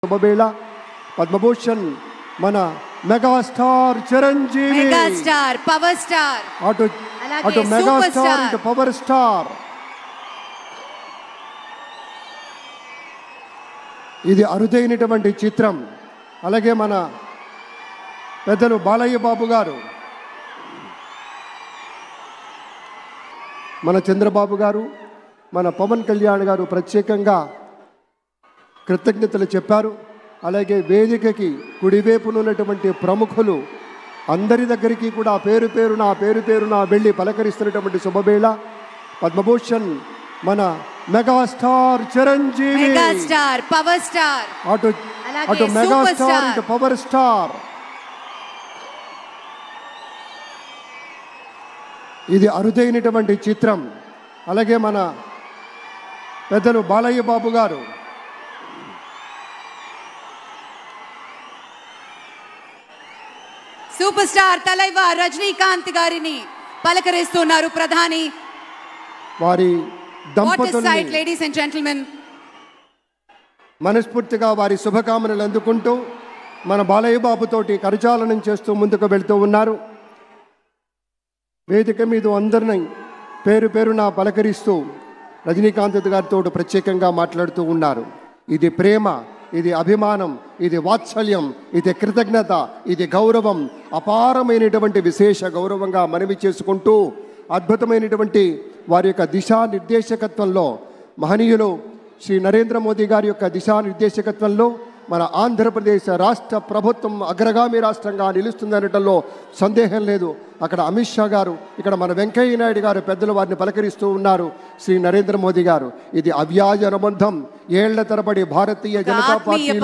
శుభవేళ పద్మభూషణ్ మన megastar Chiranjeevi, megastar power star, అటు మెగాస్టార్ ఇటు పవర్ స్టార్. ఇది అరుదైనటువంటి చిత్రం. అలాగే మన పెద్దలు బాలయ్య బాబు గారు, మన చంద్రబాబు గారు, మన పవన్ కళ్యాణ్ గారు ప్రత్యేకంగా కృతజ్ఞతలు చెప్పారు. అలాగే వేదికకి కుడివైపునున్నటువంటి ప్రముఖులు అందరి దగ్గరికి కూడా పేరు పేరున వెళ్ళి పలకరిస్తున్నటువంటి శుభవేళ పద్మభూషణ్ మన megastar Chiranjeevi, megastar power star, అటు మెగాస్టార్ ఇటు పవర్ స్టార్. ఇది అరుదైనటువంటి చిత్రం. అలాగే మన పెద్దలు బాలయ్య బాబు గారు, సూపర్ స్టార్ తలైవార్ రజనీకాంత్ గారిని పలకరిస్తున్నారు ప్రధాని. వారి దంపతుల్ని లేడీస్ అండ్ జెంటిల్మెన్ మనస్ఫూర్తిగా వారి శుభకామనలు అందుకుంటూ మన బాలయ్య బాబుతోటి కరచాలనం చేస్తూ ముందుకు వెళ్తూ ఉన్నారు. వేదిక మీద అందరినీ పేరున పలకరిస్తూ రజనీకాంత్ గారితో ప్రత్యేకంగా మాట్లాడుతూ ఉన్నారు. ఇది ప్రేమ, ఇది అభిమానం, ఇది వాత్సల్యం, ఇది కృతజ్ఞత, ఇది గౌరవం, అపారమైనటువంటి విశేష గౌరవంగా మనవి చేసుకుంటూ అద్భుతమైనటువంటి వారి యొక్క దిశానిర్దేశకత్వంలో మహనీయులు శ్రీ నరేంద్ర మోదీ గారి యొక్క దిశానిర్దేశకత్వంలో మన ఆంధ్రప్రదేశ్ రాష్ట్ర ప్రభుత్వం అగ్రగామి రాష్ట్రంగా నిలుస్తుందనటంలో సందేహం లేదు. అక్కడ అమిత్ షా గారు, ఇక్కడ మన వెంకయ్య నాయుడు గారు పెద్దలు వారిని పలకరిస్తూ ఉన్నారు. శ్రీ నరేంద్ర మోదీ గారు, ఇది అవ్యాజ అనుబంధం. ఏళ్ల తరబడి భారతీయ జనతా పార్టీ